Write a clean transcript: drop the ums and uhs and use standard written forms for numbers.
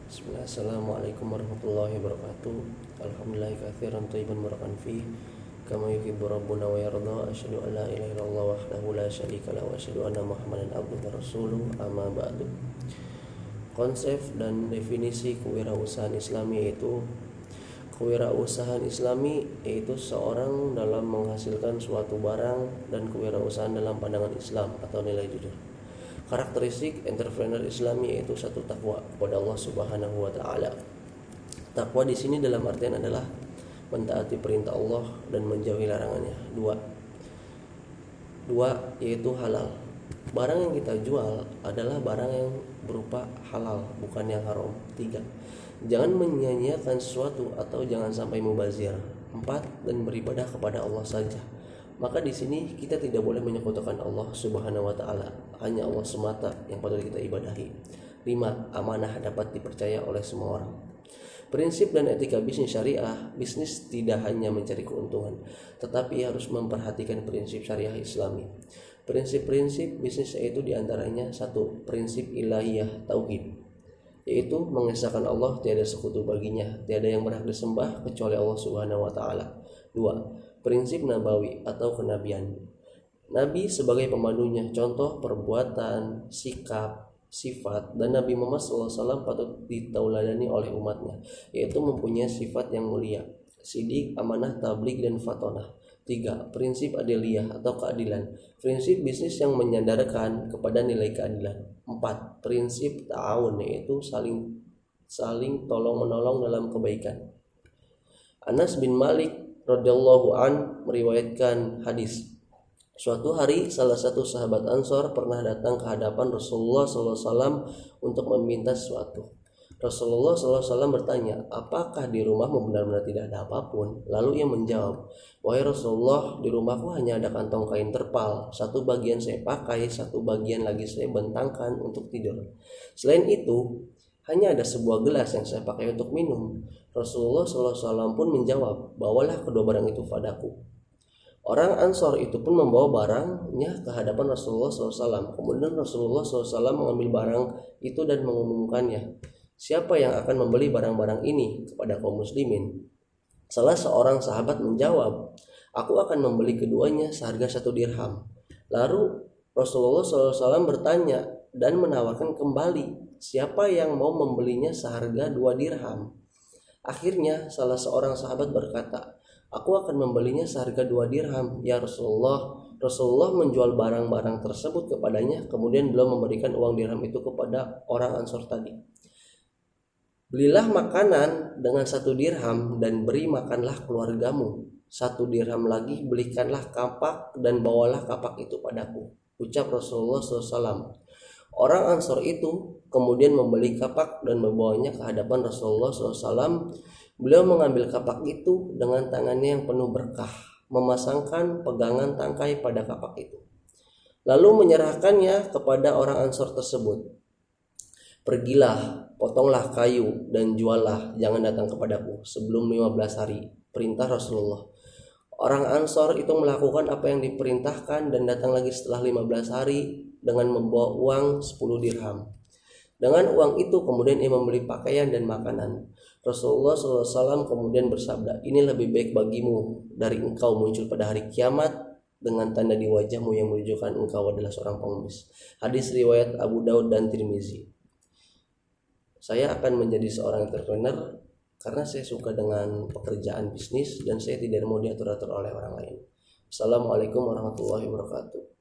Bismillah, Assalamualaikum warahmatullahi wabarakatuh. Alhamdulillah katsiran thayyiban barakan fi kama yuhibbu rabbuna wa yarda. Asyhadu an la ilaha illallah wahdahu la syarika lahu wa asyhadu anna Muhammadan abduhu wa rasuluhu. Amma ba'du. Konsep dan definisi kewirausahaan Islami yaitu kewirausahaan Islami yaitu seorang dalam menghasilkan suatu barang dan kewirausahaan dalam pandangan Islam atau nilai jujur. Karakteristik entrepreneur Islami yaitu satu, takwa kepada Allah Subhanahu wa taala. Takwa di sini dalam artian adalah mentaati perintah Allah dan menjauhi larangannya. Dua yaitu halal. Barang yang kita jual adalah barang yang berupa halal, bukan yang haram. 3. Jangan menyia-nyiakan sesuatu atau jangan sampai mubazir. 4. Dan beribadah kepada Allah saja. Maka di sini kita tidak boleh menyekutukan Allah Subhanahu wa taala. Hanya Allah semata yang patut kita ibadahi. 5. Amanah dapat dipercaya oleh semua orang. Prinsip dan etika bisnis syariah, bisnis tidak hanya mencari keuntungan, tetapi harus memperhatikan prinsip syariah Islami. Prinsip-prinsip bisnis yaitu diantaranya 1. Prinsip ilahiyah tauhid, yaitu mengesahkan Allah tiada sekutu baginya, tiada yang berhak disembah kecuali Allah Subhanahu wa taala. 2. Prinsip nabawi atau kenabian. Nabi sebagai pemandunya, contoh perbuatan, sikap, sifat, dan Nabi Muhammad SAW patut ditauladani oleh umatnya, yaitu mempunyai sifat yang mulia, sidik, amanah, tabligh, dan fatonah. 3. Prinsip adiliyah atau keadilan, prinsip bisnis yang menyandarkan kepada nilai keadilan. 4. Prinsip ta'awun, yaitu saling tolong-menolong dalam kebaikan. Anas bin Malik radhiyallahu an meriwayatkan hadis. Suatu hari salah satu sahabat Ansor pernah datang ke hadapan Rasulullah SAW untuk meminta sesuatu. Rasulullah SAW bertanya, apakah di rumahmu benar-benar tidak ada apapun? Lalu ia menjawab, wahai Rasulullah, di rumahku hanya ada kantong kain terpal. Satu bagian saya pakai, satu bagian lagi saya bentangkan untuk tidur. Selain itu, hanya ada sebuah gelas yang saya pakai untuk minum. Rasulullah SAW pun menjawab, bawalah kedua barang itu padaku. Orang Ansor itu pun membawa barangnya ke hadapan Rasulullah SAW. Kemudian Rasulullah SAW mengambil barang itu dan mengumumkannya, siapa yang akan membeli barang-barang ini kepada kaum muslimin? Salah seorang sahabat menjawab, aku akan membeli keduanya seharga 1 dirham. Lalu Rasulullah SAW bertanya dan menawarkan kembali, siapa yang mau membelinya seharga 2 dirham? Akhirnya salah seorang sahabat berkata, aku akan membelinya seharga 2 dirham ya Rasulullah. Rasulullah menjual barang-barang tersebut kepadanya, kemudian beliau memberikan uang dirham itu kepada orang Ansor tadi. Belilah makanan dengan 1 dirham dan beri makanlah keluargamu. 1 dirham lagi belikanlah kapak dan bawalah kapak itu padaku, ucap Rasulullah SAW. Orang Ansor itu kemudian membeli kapak dan membawanya ke hadapan Rasulullah SAW. Beliau mengambil kapak itu dengan tangannya yang penuh berkah, memasangkan pegangan tangkai pada kapak itu, lalu menyerahkannya kepada orang Ansor tersebut. Pergilah, potonglah kayu dan juallah, jangan datang kepadaku sebelum 15 hari, perintah Rasulullah. Orang Ansor itu melakukan apa yang diperintahkan dan datang lagi setelah 15 hari dengan membawa uang 10 dirham. Dengan uang itu kemudian ia membeli pakaian dan makanan. Rasulullah SAW kemudian bersabda, ini lebih baik bagimu dari engkau muncul pada hari kiamat dengan tanda di wajahmu yang menunjukkan engkau adalah seorang pengemis. Hadis riwayat Abu Daud dan Tirmizi. Saya akan menjadi seorang entrepreneur karena saya suka dengan pekerjaan bisnis dan saya tidak mau diatur-atur oleh orang lain. Assalamualaikum warahmatullahi wabarakatuh.